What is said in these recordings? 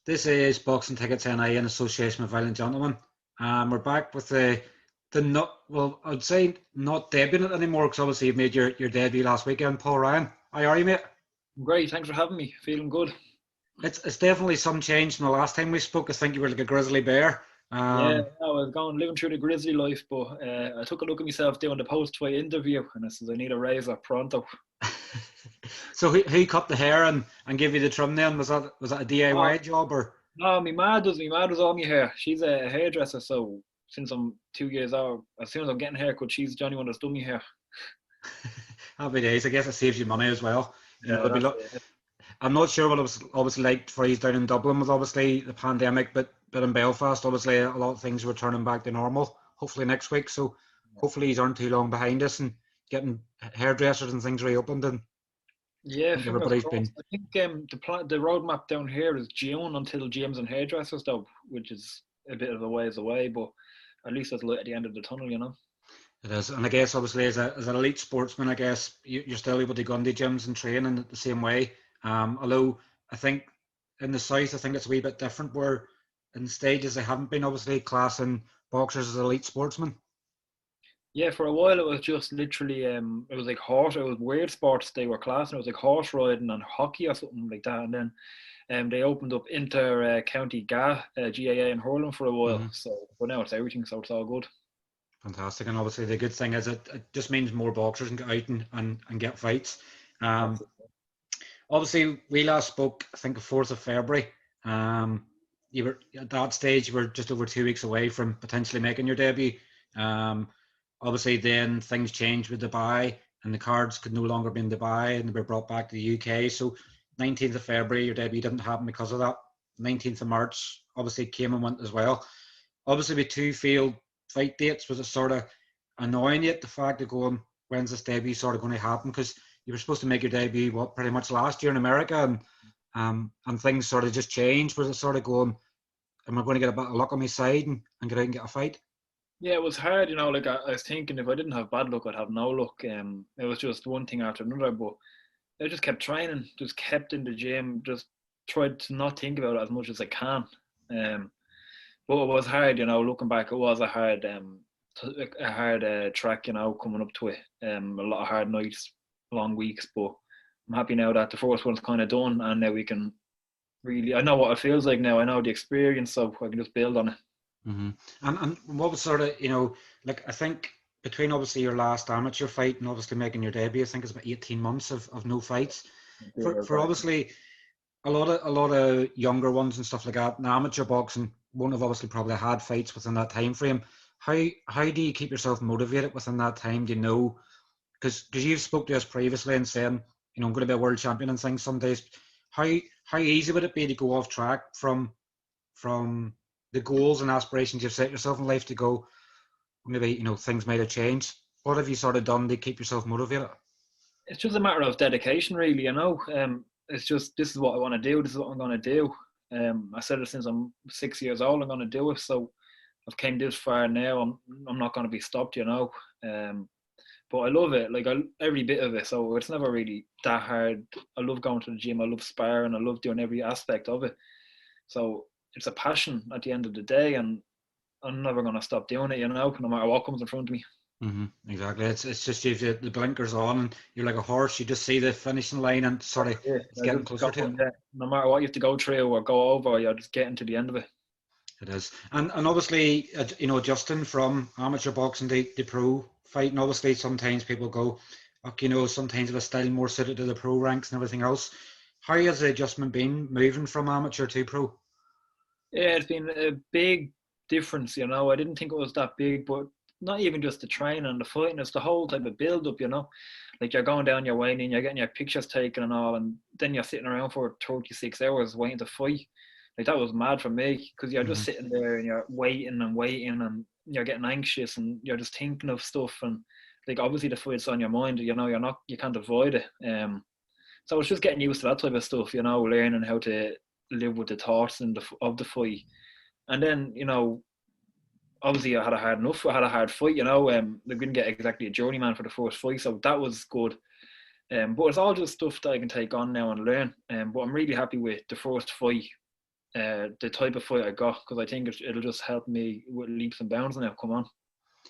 This is Boxing Tickets NI in association with Violent Gentlemen. We're back with the not, well, I'd say not debutant anymore, because obviously you've made your debut last weekend, Paul Ryan. How are you, mate? Great, thanks for having me. Feeling good. It's definitely some change from the last time we spoke. I think you were like a grizzly bear. Yeah, I was living through the grizzly life, but I took a look at myself doing the post-fight interview, and I said I need a razor pronto. So who cut the hair and gave you the trim then? Was that a Oh, DIY job or? no, my mad does all my hair. She's a hairdresser, so since I'm 2 years out, as soon as I'm getting a haircut, she's the only one that's done my hair. Happy days. I guess it saves you money as well. You know, Yeah, there'll be that's it. I'm not sure what it was obviously like for you down in Dublin with obviously the pandemic, but in Belfast, obviously a lot of things were turning back to normal. Hopefully next week, so hopefully these aren't too long behind us and getting hairdressers and things reopened. And I Yeah, think fingers everybody's crossed. been. I think the roadmap down here is June until gyms and hairdressers, though, which is a bit of a ways away, but at least there's light at the end of the tunnel, you know. It is, and I guess obviously as an elite sportsman, I guess you're still able to go into gyms and train in the same way. Although I think in the south, I think it's a wee bit different. Where in the stages they haven't been obviously classing boxers as elite sportsmen. Yeah, for a while it was just literally it was like horse. It was weird sports they were classing. It was like horse riding and hockey or something like that. And then they opened up inter county GAA and hurling for a while. Mm-hmm. So but now it's everything, so it's all good. Fantastic. And obviously the good thing is it just means more boxers can get out and get fights. Um, That's it. Obviously we last spoke, I think the 4th of February. You were at that stage, you were just over 2 weeks away from potentially making your debut. Um, Obviously then things changed with Dubai, and the cards could no longer be in Dubai and they were brought back to the UK. So 19th of February, your debut didn't happen because of that. 19th of March obviously came and went as well. Obviously with two failed fight dates, was it sort of annoying you at the fact of going, when's this debut sort of going to happen? Because you were supposed to make your debut pretty much last year in America, and things sort of just changed. Was it sort of going, am I going to get a bit of luck on my side and get out and get a fight? Yeah, it was hard, you know. Like I was thinking, if I didn't have bad luck, I'd have no luck. It was just one thing after another. But I just kept training, just kept in the gym, just tried to not think about it as much as I can. Um, But it was hard, you know. Looking back, it was a hard track, you know, coming up to it. A lot of hard nights, long weeks. But I'm happy now that the first one's kind of done, and now we can really. I know what it feels like now. I know the experience, so I can just build on it. Mm-hmm. And what was sort of, like I think between obviously your last amateur fight and obviously making your debut, I think it's about 18 months of no fights. For obviously a lot of younger ones and stuff like that, in amateur boxing won't have obviously probably had fights within that time frame. How do you keep yourself motivated within that time? Do you know, because you've spoke to us previously and saying, I'm going to be a world champion and things some days. How how easy would it be to go off track from the goals and aspirations you've set yourself in life to go, maybe, things might have changed? What have you sort of done to keep yourself motivated? It's just a matter of dedication, really. You know, it's just this is what I want to do. This is what I'm going to do. I said it since I'm 6 years old. I'm going to do it. So I've came this far now. I'm not going to be stopped. You know. But I love it. Like every bit of it. So it's never really that hard. I love going to the gym. I love sparring. I love doing every aspect of it. So it's a passion at the end of the day, and I'm never going to stop doing it. You know, no matter what comes in front of me. Exactly. It's just you've the blinkers on and you're like a horse. You just see the finishing line and sort of Yeah, it's I getting just closer go to it. on there. No matter what you have to go through or go over, you're just getting to the end of it. It is, and obviously, adjusting from amateur boxing to pro fighting. Obviously, sometimes people go, okay, sometimes it was still more suited to the pro ranks and everything else. How has the adjustment been moving from amateur to pro? Yeah, it's been a big difference, you know. I didn't think it was that big, but not even just the training and the fighting, it's the whole type of build up, you know. Like you're going down, you're waiting, you're getting your pictures taken and all, and then you're sitting around for 36 hours waiting to fight. Like that was mad for me because you're just Hmm. sitting there and you're waiting and waiting and you're getting anxious and you're just thinking of stuff and like obviously the fight's on your mind, you know, you can't avoid it. So it's just getting used to that type of stuff, you know, learning how to live with the thoughts of the fight. And then, you know, obviously I had a hard enough. I had a hard fight, you know. They didn't get exactly a journeyman for the first fight, so that was good. But it's all just stuff that I can take on now and learn. But I'm really happy with the first fight. the type of fight I got, because I think it'll just help me with leaps and bounds now. Come on.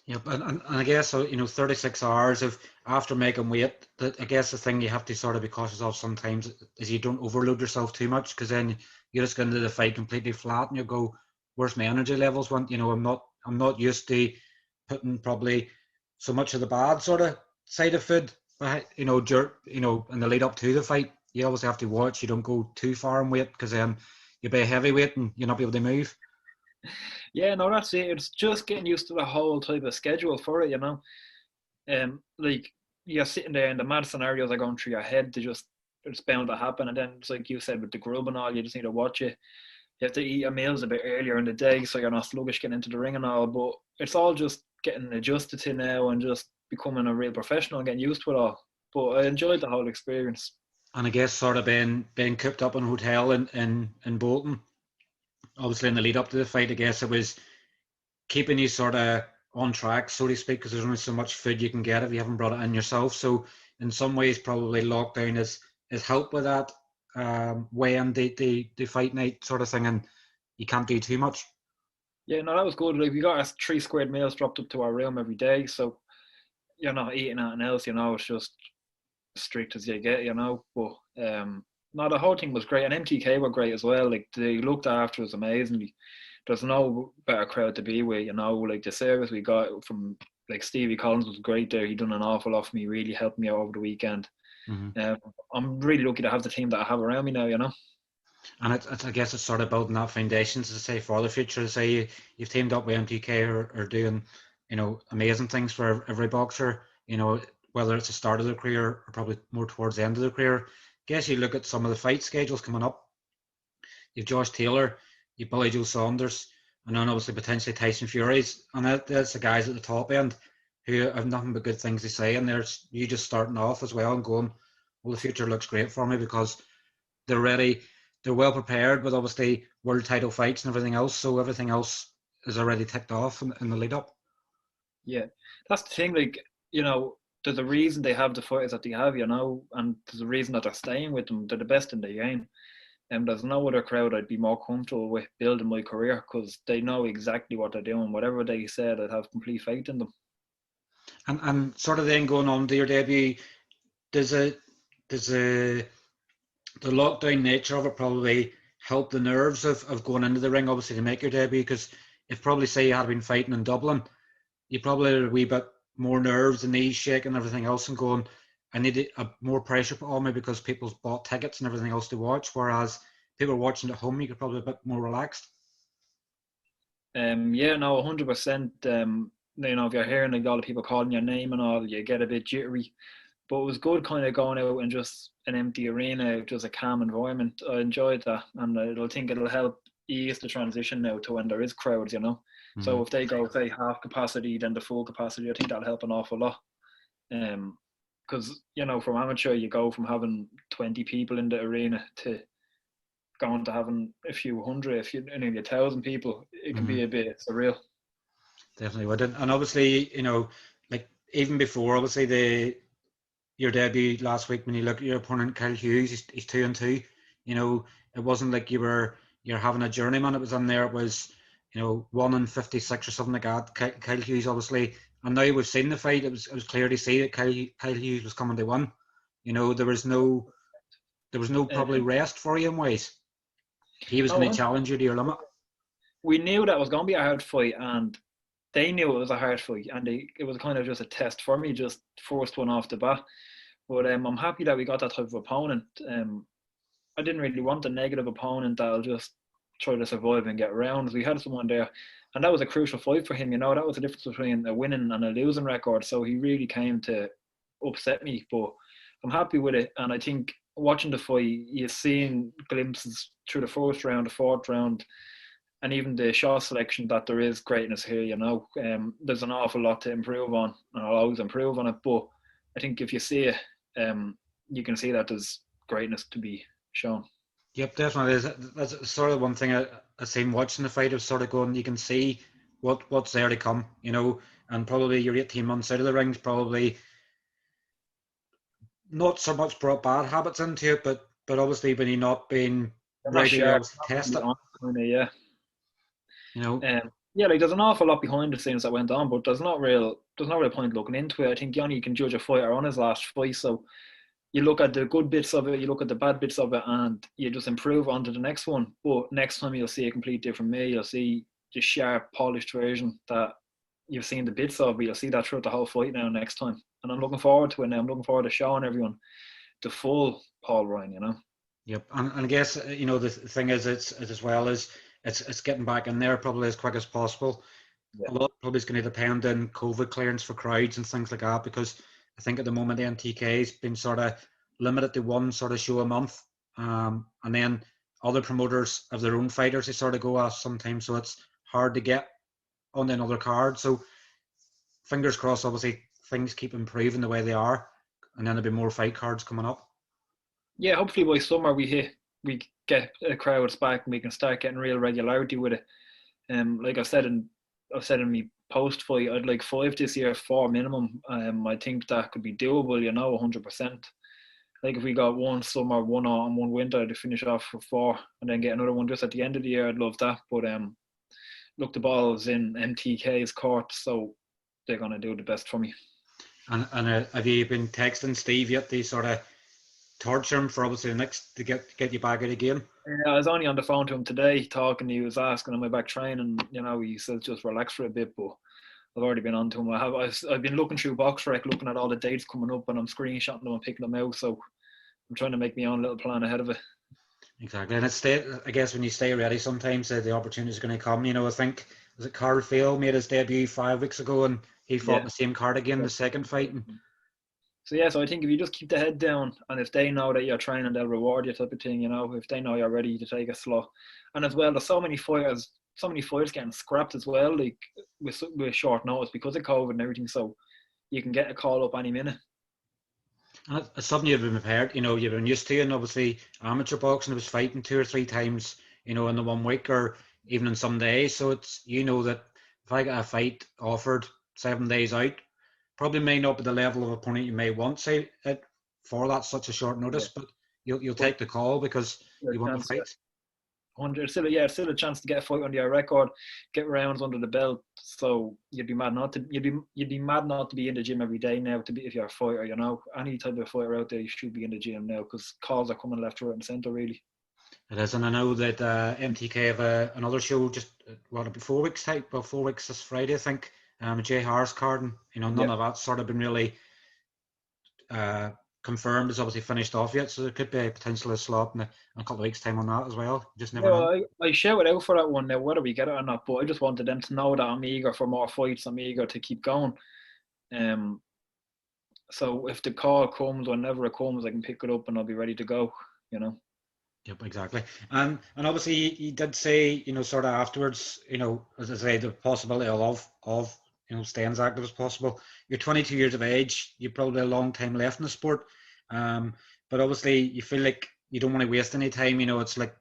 Yep, and I guess, 36 hours of after making weight, that I guess the thing you have to sort of be cautious of sometimes is you don't overload yourself too much, because then you just go into the fight completely flat and you go, where's my energy levels? I'm not used to putting probably so much of the bad sort of side of food, in the lead up to the fight. You always have to watch you don't go too far in weight, because then you'll be a heavyweight and you'll not be able to move. Yeah, no, that's it. It's just getting used to the whole type of schedule for it, like you're sitting there and the mad scenarios are going through your head. It's bound to happen, and then it's like you said with the grub and all. You just need to watch it. You have to eat your meals a bit earlier in the day so you're not sluggish getting into the ring and all. But it's all just getting adjusted to now and just becoming a real professional and getting used to it all. But I enjoyed the whole experience. And I guess sort of being cooped up in a hotel in Bolton, obviously in the lead up to the fight, I guess it was keeping you sort of on track, so to speak, because there's only so much food you can get if you haven't brought it in yourself. So in some ways, probably lockdown is helped with that, weighing the fight night sort of thing, and you can't do too much. Yeah, no, that was good. Like we got us 3 squared meals dropped up to our room every day, so you're not eating anything else. It's just strict as you get. But no, the whole thing was great, and MTK were great as well. Like they looked after us amazingly. There's no better crowd to be with. Like the service we got from like Stevie Collins was great there. He done an awful lot for me. Really helped me out over the weekend. Mm-hmm. I'm really lucky to have the team that I have around me now. And I guess it's sort of building that foundation, to say, for the future. To say you've teamed up with MTK or doing, amazing things for every boxer. Whether it's the start of their career or probably more towards the end of their career. I guess you look at some of the fight schedules coming up. You've Josh Taylor, you've Billy Joe Saunders, and then obviously potentially Tyson Fury's, and that's the guys at the top end who have nothing but good things to say. And there's you just starting off as well and going, well, the future looks great for me, because they're ready. They're well prepared with obviously world title fights and everything else. So everything else is already ticked off in the lead up. Yeah, that's the thing. Like there's a reason they have the fighters that they have. And there's a reason that they're staying with them. They're the best in the game. And there's no other crowd I'd be more comfortable with building my career, because they know exactly what they're doing. Whatever they said, I'd have complete faith in them. And sort of then going on to your debut, does the lockdown nature of it probably help the nerves of going into the ring, obviously, to make your debut? Because if probably say you had been fighting in Dublin, you probably had a wee bit more nerves, the knees shaking and everything else, and going, I need a more pressure put on me because people's bought tickets and everything else to watch, whereas people watching at home, you could probably be a bit more relaxed. Yeah, no, 100%. If you're hearing like, all the people calling your name and all, you get a bit jittery. But it was good kind of going out in just an empty arena, just a calm environment. I enjoyed that, and I think it'll help ease the transition now to when there is crowds. Mm-hmm. So if they go, say, half capacity, then the full capacity, I think that'll help an awful lot. Because, from amateur, you go from having 20 people in the arena to going to having a few hundred, nearly 1,000 people. It can be a bit surreal. Definitely would. And obviously, like even before, obviously, your debut last week, when you look at your opponent, Kyle Hughes, he's 2-2. It wasn't like you're having a journeyman. It was in there. It was, 1 in 56 or something like that. Kyle Hughes, obviously, and now we've seen the fight. It was clear to see that Kyle Hughes was coming to win. There was no probably rest for you in ways. He was going to challenge you to your limit. We knew that was going to be a hard fight, and they knew it was a hard fight, and it was kind of just a test for me, just first one off the bat. But I'm happy that we got that type of opponent. I didn't really want a negative opponent that'll just try to survive and get around. We had someone there, and that was a crucial fight for him. That was the difference between a winning and a losing record. So he really came to upset me, but I'm happy with it. And I think watching the fight, you're seeing glimpses through the first round, the fourth round, and even the shot selection that there is greatness here. There's an awful lot to improve on, and I'll always improve on it. But I think if you see it, you can see that there's greatness to be shown. Yep, definitely. That's sort of one thing I seen watching the fight. Of sort of going, you can see what's there to come, and probably you're 18 months out of the rings, probably not so much brought bad habits into it, but obviously when you're not being regularly obviously tested. Kinda, yeah. You know, Yeah, like there's an awful lot behind the scenes that went on, but there's no real point looking into it. I think you only can judge a fighter on his last fight, so you look at the good bits of it, you look at the bad bits of it, and you just improve onto the next one. But next time you'll see a complete different me. You'll see the sharp, polished version that you've seen the bits of, but you'll see that throughout the whole fight now next time. And I'm looking forward to it now. I'm looking forward to showing everyone the full Paul Ryan, you know? yep. And I guess you know the thing is, it's as well as it's getting back in there probably as quick as possible. Yeah. A lot probably is going to depend on COVID clearance for crowds and things like that, because I think at the moment the MTK has been sort of limited to one sort of show a month, and then other promoters have their own fighters they sort of go off sometimes, so it's hard to get on another card. So fingers crossed, obviously things keep improving the way they are, and then there'll be more fight cards coming up. Yeah, hopefully by summer we get crowds back and we can start getting real regularity with it. Like I've said in me post fight, I'd like 5 this year, 4 minimum. I think that could be doable, you know, 100%. Like if we got one summer, one autumn, one winter to finish off for 4, and then get another one just at the end of the year, I'd love that. But look, the ball's in MTK's court, so they're gonna do the best for me. And have you been texting Steve yet? The sort of torture him for obviously the next to get you back at a game. I was only on the phone to him today talking. He was asking, "Am I back training?" You know, he said just relax for a bit, but I've already been on to him. I've been looking through BoxRec, looking at all the dates coming up, and I'm screenshotting them and picking them out. So I'm trying to make my own little plan ahead of it. Exactly, and I guess when you stay ready, sometimes the opportunity is going to come. You know, I think was it Carl Phil made his debut 5 weeks ago, and he fought Yeah. the same card again, the second fight. So yeah, so I think if you just keep the head down, and if they know that you're training, they'll reward you, type of thing. You know, if they know you're ready to take it slow, and as well, there's so many fighters getting scrapped as well, like with short notice because of COVID and everything. So you can get a call up any minute. And it's something you've been prepared. You know, you've been used to, and obviously amateur boxing, it was fighting 2 or 3 times. You know, in the 1 week or even in some days. So it's that if I get a fight offered 7 days out, probably may not be the level of opponent you may want, say, it for that such a short notice, Yeah. but you'll take the call because you want the Chance, yeah. fight. 100. Still a chance to get a fight under your record, get rounds under the belt. So you'd be mad not to be in the gym every day now to be if you're a fighter. You know, any type of fighter out there, you should be in the gym now because calls are coming left, right, and centre. Really. It is, and I know that MTK have another show just what 4 weeks type, about 4 weeks this Friday, I think. Jay Harris card, and none of that's sort of been really confirmed. It's obviously finished off yet, so there could be a potential slot in a couple of weeks' time on that as well. You just never know. I shout out for that one now, whether we get it or not. But I just wanted them to know that I'm eager for more fights. I'm eager to keep going. So if the call comes, whenever it comes, I can pick it up and I'll be ready to go. You know. Yep, exactly. And obviously you did say, sort of afterwards, as I say, the possibility of staying as active as possible. You're 22 years of age. You've probably a long time left in the sport. But obviously you feel like you don't want to waste any time. It's like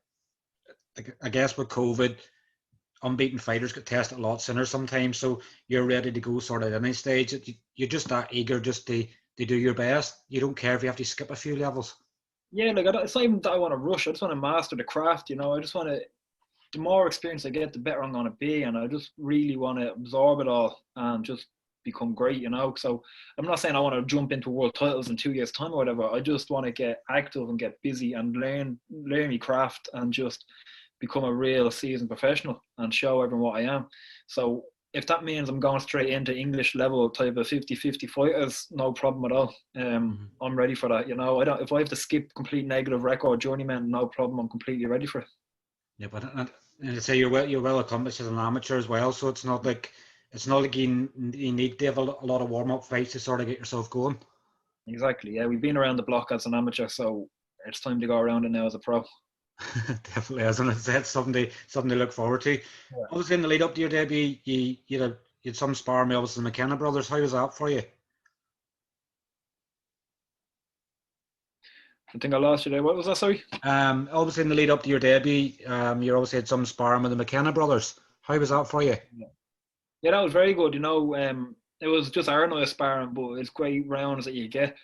I guess with COVID, unbeaten fighters get tested a lot sooner sometimes. So you're ready to go sort of at any stage. You're just that eager just to do your best. You don't care if you have to skip a few levels. Yeah, like it's not even that I want to rush. I just want to master the craft. I just want to. The more experience I get, the better I'm going to be, and I just really want to absorb it all and just become great. So I'm not saying I want to jump into world titles in 2 years' time or whatever. I just want to get active and get busy and learn my craft and just become a real seasoned professional and show everyone what I am. So if that means I'm going straight into English level type of 50-50 fighters, no problem at all. I'm ready for that. If I have to skip complete negative record journeyman, no problem. I'm completely ready for it. Yeah, but and I say you're well accomplished as an amateur as well, so it's not like you need to have a lot of warm up fights to sort of get yourself going. Exactly. Yeah, we've been around the block as an amateur, so it's time to go around it now as a pro. Definitely, isn't it? That's something to look forward to. Yeah. Obviously, in the lead up to your debut, you had some sparring with obviously the McKenna brothers. How was that for you? I think I lost you there. What was that? Sorry. Obviously in the lead up to your debut, you obviously had some sparring with the McKenna brothers. How was that for you? Yeah, that was very good. It was just our night sparring, but it's great rounds that you get.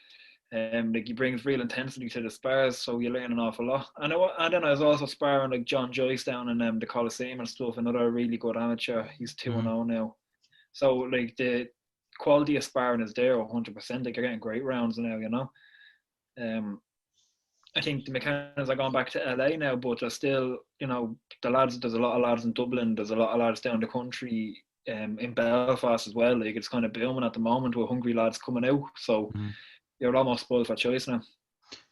Like he brings real intensity to the spars, so you learn an awful lot. And then I was also sparring like John Joyce down in the Coliseum and stuff. Another really good amateur. He's 2-0 now. So like the quality of sparring is there 100%. Like you're getting great rounds now, you know. I think the McKennas are going back to LA now, but there's still, you know, the lads. There's a lot of lads in Dublin. There's a lot of lads down the country, in Belfast as well. Like it's kind of booming at the moment with hungry lads coming out. So you're almost spoiled for choice now.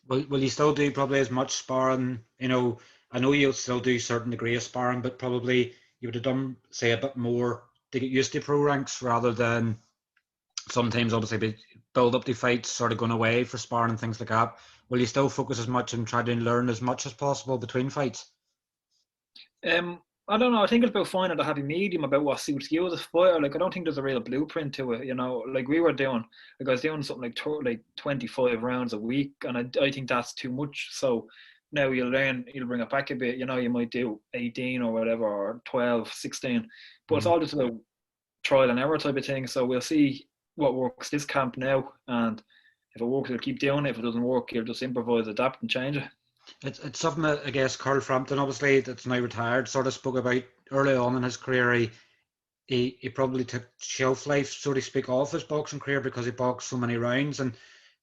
Will you still do probably as much sparring? You know, I know you'll still do a certain degree of sparring, but probably you would have done, say, a bit more to get used to pro ranks rather than sometimes obviously build up the fights sort of going away for sparring and things like that. Will you still focus as much and try to learn as much as possible between fights? I don't know. I think it's about finding the happy medium about what suits you as a fighter. Like I don't think there's a real blueprint to it. You know, like we were doing, like I was doing something like 25 rounds a week, and I think that's too much. So now you'll bring it back a bit. You know, you might do 18 or whatever, or 12, 16, but it's all just about trial and error type of thing. So we'll see what works this camp now, and if it works, we'll keep doing it. If it doesn't work, you'll just improvise, adapt, and change it. It's something that I guess Carl Frampton, obviously that's now retired, sort of spoke about early on in his career. He probably took shelf life, so to speak, off his boxing career because he boxed so many rounds. And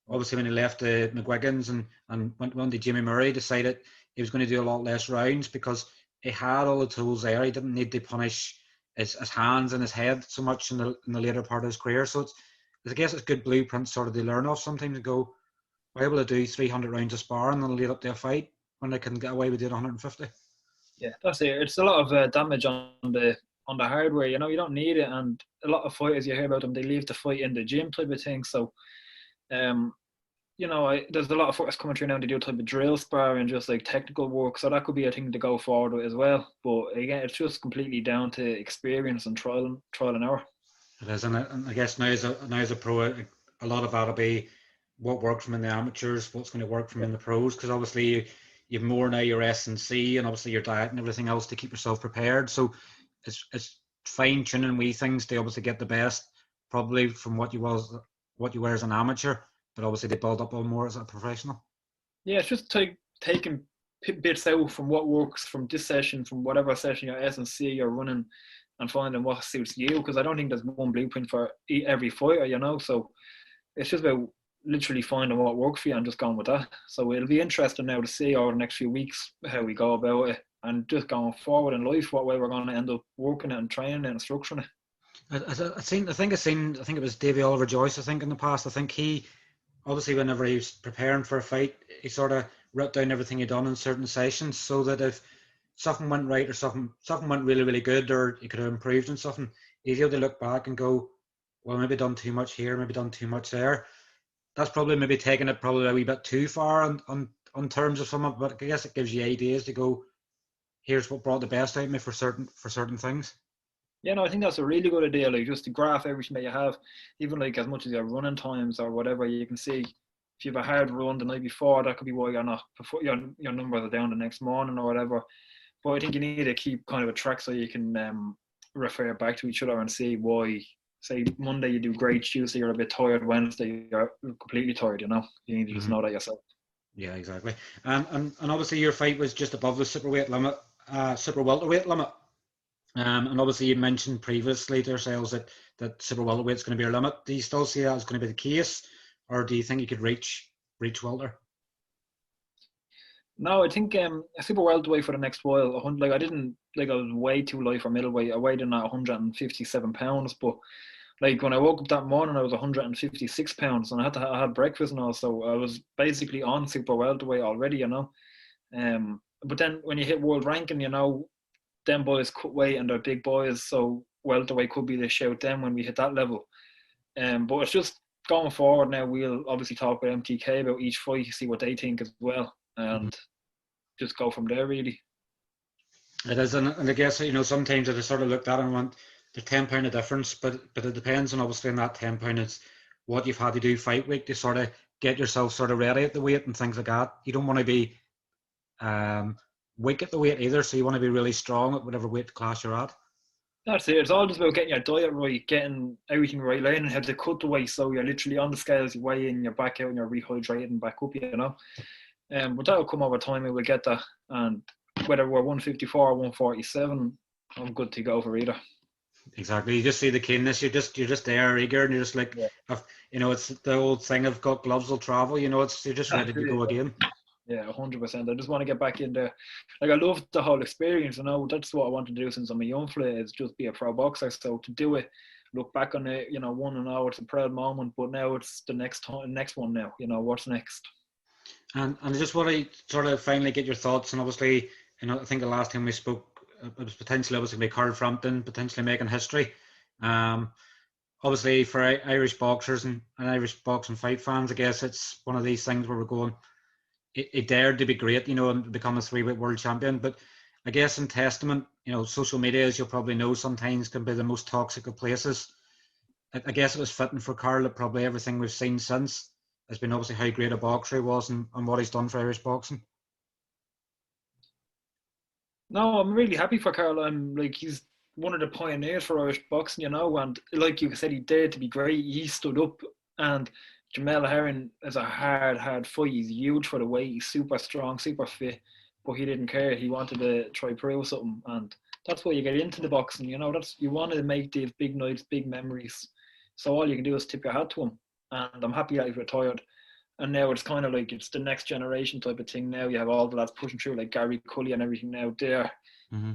obviously when he left the McGuigan's and went to Jimmy Murray, decided he was going to do a lot less rounds because he had all the tools there. He didn't need to punish his hands and his head so much in the later part of his career. So I guess it's good blueprint sort of to learn off sometimes and go, we're able to do 300 rounds of sparring and lead up to a fight when they can get away with doing 150. Yeah, that's it. It's a lot of damage on the hardware. You know, you don't need it, and a lot of fighters you hear about them, they leave the fight in the gym type of thing. So, you know, there's a lot of fighters coming through now to do type of drill sparring, just like technical work. So that could be a thing to go forward with as well. But again, it's just completely down to experience and trial and error. It is, and I guess now as a pro, a lot of that'll be what works from in the amateurs, what's going to work from in the pros, because obviously you've more now your S&C and obviously your diet and everything else to keep yourself prepared. So it's fine tuning wee things to obviously get the best, probably from what you were as an amateur, but obviously they build up on more as a professional. Yeah, it's just taking bits out from what works from this session, from whatever session your S&C you're running, and finding what suits you. Because I don't think there's one blueprint for every fighter, you know. So it's just about literally finding what works for you and just going with that. So it'll be interesting now to see over the next few weeks how we go about it, and just going forward in life, what way we're going to end up working it and training it and structuring it. I think it was Davey Oliver Joyce, I think, in the past. I think he, obviously, whenever he was preparing for a fight, he sort of wrote down everything he'd done in certain sessions so that if something went right or something went really, really good, or he could have improved on something, he's able to look back and go, well, maybe done too much here, maybe done too much there. That's probably maybe taking it probably a wee bit too far on terms of something, but I guess it gives you ideas to go, here's what brought the best out of me for certain things. Yeah, no, I think that's a really good idea. Like just to graph everything that you have, even like as much as your running times or whatever, you can see if you have a hard run the night before, that could be why you're not your numbers are down the next morning or whatever. But I think you need to keep kind of a track so you can refer back to each other and see why. Say Monday you do great, Tuesday you're a bit tired, Wednesday you're completely tired. You know, you need to just know that yourself. Yeah, exactly. And obviously your fight was just above the super welterweight limit. And obviously you mentioned previously to ourselves that super welterweight is going to be our limit. Do you still see that as going to be the case, or do you think you could reach welter? No, I think a super welterweight for the next while. Like I was way too light for middleweight. I weighed in at 157 pounds, but like when I woke up that morning, I was 156 pounds, and I had breakfast and all, so I was basically on super welterweight already, you know. But then when you hit world ranking, you know, them boys cut weight and they're big boys, so welterweight could be the shout then when we hit that level. But it's just going forward now. We'll obviously talk with MTK about each fight, see what they think as well, and just go from there really. It is, and I guess, you know, sometimes I just sort of looked at it and went, there's £10 of difference, but it depends on obviously on that £10 is what you've had to do fight week to sort of get yourself sort of ready at the weight and things like that. You don't want to be weak at the weight either, so you want to be really strong at whatever weight class you're at. That's it. It's all just about getting your diet right, getting everything right, learning how to cut the weight so you're literally on the scales, you weigh in, you're back out, and you're rehydrated and back up, you know. But that'll come over time, and we'll get that. And whether we're 154 or 147, I'm good to go for either. Exactly. You just see the keenness. You're just there, eager, and you're just like, Yeah. it's the old thing of got gloves will travel. You're just ready to go again. Yeah, 100%. I just want to get back in there. Like, I love the whole experience. That's what I want to do since I'm a young fella, is just be a pro boxer. So to do it, look back on it, 1-0, it's a proud moment. But now it's the next one. Now, what's next? And I just want to sort of finally get your thoughts. And obviously, I think the last time we spoke, it was potentially obviously be Carl Frampton potentially making history. Obviously for Irish boxers and Irish boxing fight fans, I guess it's one of these things where we're going. He dared to be great, and become a 3-weight world champion. But I guess in testament, social media, as you'll probably know, sometimes can be the most toxic of places. I guess it was fitting for Carl that probably everything we've seen since has been obviously how great a boxer he was and what he's done for Irish boxing. No, I'm really happy for Carl. He's one of the pioneers for Irish boxing, and like you said, he dared to be great. He stood up, and Jamel Herring is a hard fight. He's huge for the weight. He's super strong, super fit, but he didn't care. He wanted to try prove something, and that's why you get into the boxing. That's you want to make these big nights, big memories. So all you can do is tip your hat to him, and I'm happy that he's retired. And now it's kind of like it's the next generation type of thing. Now you have all the lads pushing through, like Gary Cully and everything. Now they're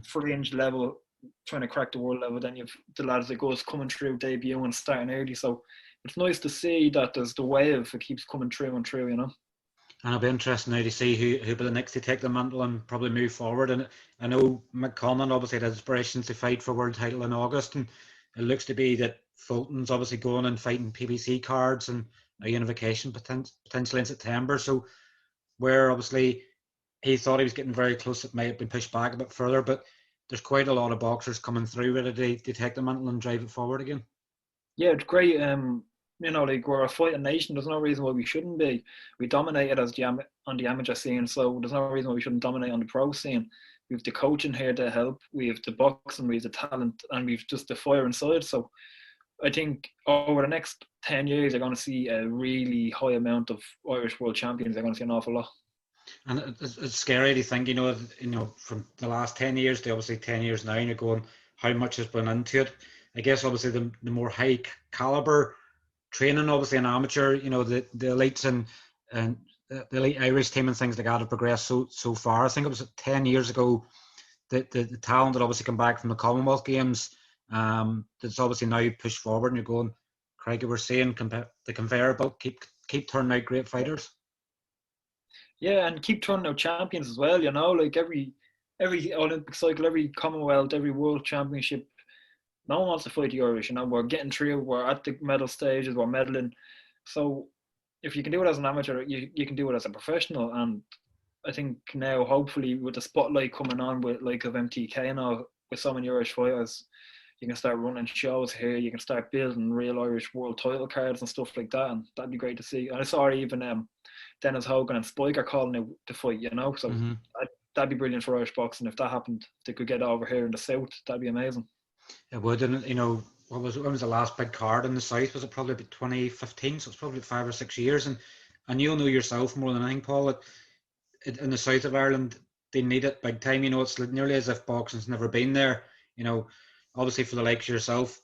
fringe level, trying to crack the world level. Then you've the lads that goes coming through, debut and starting early. So it's nice to see that there's the wave that keeps coming through and through. And it'll be interesting now to see who be the next to take the mantle and probably move forward. And I know McConnell obviously had aspirations to fight for world title in August, and it looks to be that Fulton's obviously going and fighting PBC cards and a unification potentially in September. So where obviously he thought he was getting very close, it might have been pushed back a bit further, but there's quite a lot of boxers coming through ready to take the mantle and drive it forward again. Yeah, it's great. We're a fighting nation. There's no reason why we shouldn't be. We dominated on the amateur scene, so there's no reason why we shouldn't dominate on the pro scene. We have the coaching here to help. We have the boxing, we have the talent, and we've just the fire inside. So I think over the next 10 years, you're going to see a really high amount of Irish world champions. You're going to see an awful lot. And it's scary to think, from the last 10 years to obviously 10 years now, and you're going, how much has been into it. I guess obviously the more high caliber training, obviously an amateur, the elites and the elite Irish team and things like that have progressed so far. I think it was 10 years ago that the talent that obviously come back from the Commonwealth Games, that's obviously now pushed forward, and you're going, Craigie, we're seeing the conveyor belt keep turning out great fighters. Yeah, and keep turning out champions as well. Like every Olympic cycle, every Commonwealth, every World Championship, no one wants to fight the Irish. We're getting through. We're at the medal stages. We're medaling. So if you can do it as an amateur, you can do it as a professional. And I think now, hopefully, with the spotlight coming on with like of MTK and all, with so many Irish fighters, you can start running shows here. You can start building real Irish world title cards and stuff like that. And that'd be great to see. And I saw even Dennis Hogan and Spike are calling it to fight. So that'd be brilliant for Irish boxing if that happened. If they could get over here in the south, that'd be amazing. It would, and when was the last big card in the south? Was it probably about 2015? So it's probably 5 or 6 years, and you'll know yourself more than anything, Paul, that in the south of Ireland they need it big time. It's nearly as if boxing's never been there. Obviously for the likes of yourself,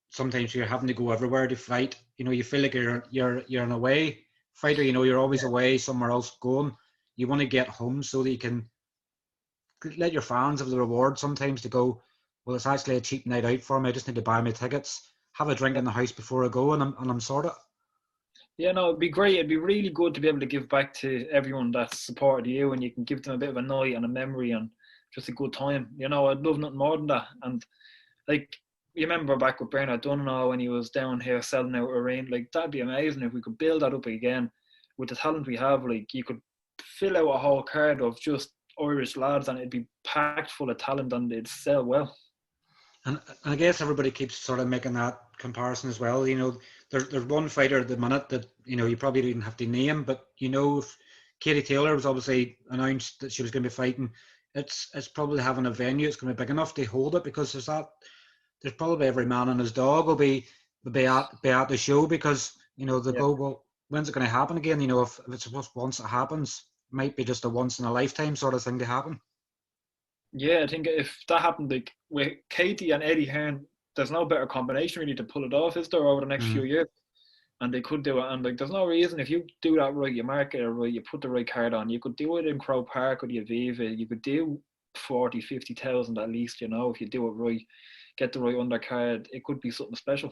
sometimes you're having to go everywhere to fight. You feel like you're an away fighter. You're always away somewhere else going. You want to get home so that you can let your fans have the reward sometimes to go, well, it's actually a cheap night out for me. I just need to buy my tickets, have a drink in the house before I go, and I'm sorted. Yeah, no, it'd be great. It'd be really good to be able to give back to everyone that's supported you, and you can give them a bit of a night and a memory and just a good time. I'd love nothing more than that. And like, you remember back with Bernard Donegal when he was down here selling out arena, like that'd be amazing if we could build that up again with the talent we have. Like, you could fill out a whole card of just Irish lads, and it'd be packed full of talent, and it'd sell well. And I guess everybody keeps sort of making that comparison as well. There's one fighter at the minute that, you probably didn't have to name, but if Katie Taylor was obviously announced that she was going to be fighting, it's probably having a venue, it's going to be big enough to hold it, because there's that there's probably every man and his dog will be at the show, because they Yeah. go, well, when's it going to happen again? If it's just once it happens, it might be just a once in a lifetime sort of thing to happen. Yeah, I think if that happened, like with Katie and Eddie Hearn, there's no better combination really to pull it off, is there, over the next few years? And they could do it. And like, there's no reason, if you do that right, you market it right, you put the right card on, you could do it in Crow Park or the Aviva. You could do 40, 50,000 at least, if you do it right, get the right undercard. It could be something special.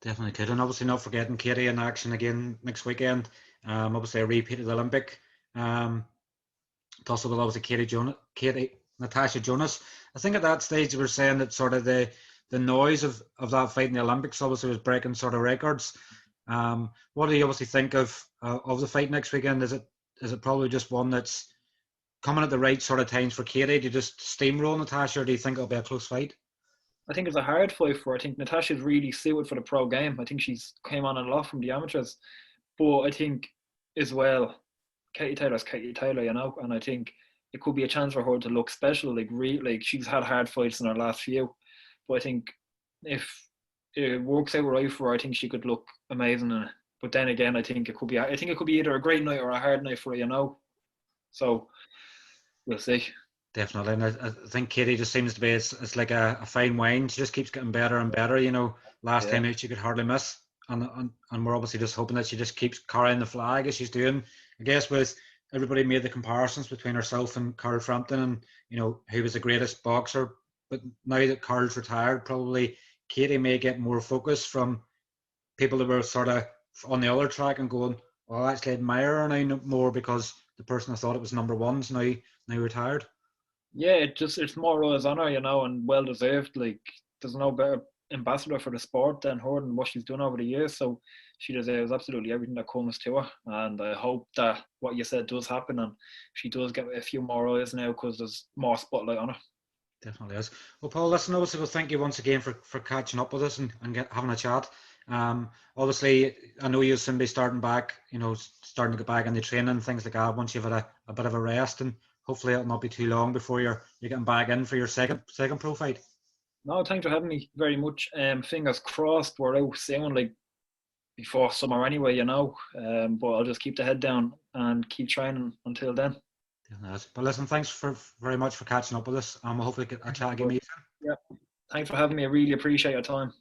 Definitely could. And obviously not forgetting Katie in action again next weekend. Obviously a repeat of the Olympic. Possible, obviously Natasha Jonas. I think at that stage we were saying that sort of the noise of that fight in the Olympics obviously was breaking sort of records. What do you obviously think of the fight next weekend? Is it probably just one that's coming at the right sort of times for Katie? Do you just steamroll Natasha, or do you think it'll be a close fight? I think it's a hard fight for her. I think Natasha's really suited for the pro game. I think she's came on a lot from the amateurs. But I think as well, Katie Taylor's Katie Taylor, and I think it could be a chance for her to look special. Like she's had hard fights in her last few. But I think if it works out right for her, I think she could look amazing in it. But then again, I think it could be either a great night or a hard night for her, So we'll see. Definitely, and I think Katie just seems to be it's like a fine wine. She just keeps getting better and better. Last time out she could hardly miss, and we're obviously just hoping that she just keeps carrying the flag as she's doing. I guess with everybody made the comparisons between herself and Carl Frampton, and who was the greatest boxer. But now that Carl's retired, probably Katie may get more focus from people that were sort of on the other track and going, well, I actually admire her now more because the person I thought it was number one's now retired. Yeah, it's more Roy's honour, and well deserved. Like there's no better ambassador for the sport than her and what she's done over the years. So she deserves absolutely everything that comes to her. And I hope that what you said does happen and she does get a few more eyes now because there's more spotlight on her. Definitely is. Well, Paul, listen, obviously, well, thank you once again for catching up with us and having a chat. Obviously, I know you'll soon be starting back, starting to get back into training and things like that once you've had a bit of a rest, and hopefully it'll not be too long before you're getting back in for your second pro fight. No, thanks for having me very much. Fingers crossed we're out soon, like before summer anyway, but I'll just keep the head down and keep training until then. But listen, thanks very much for catching up with us. Hopefully a chat again. Yeah, thanks for having me. I really appreciate your time.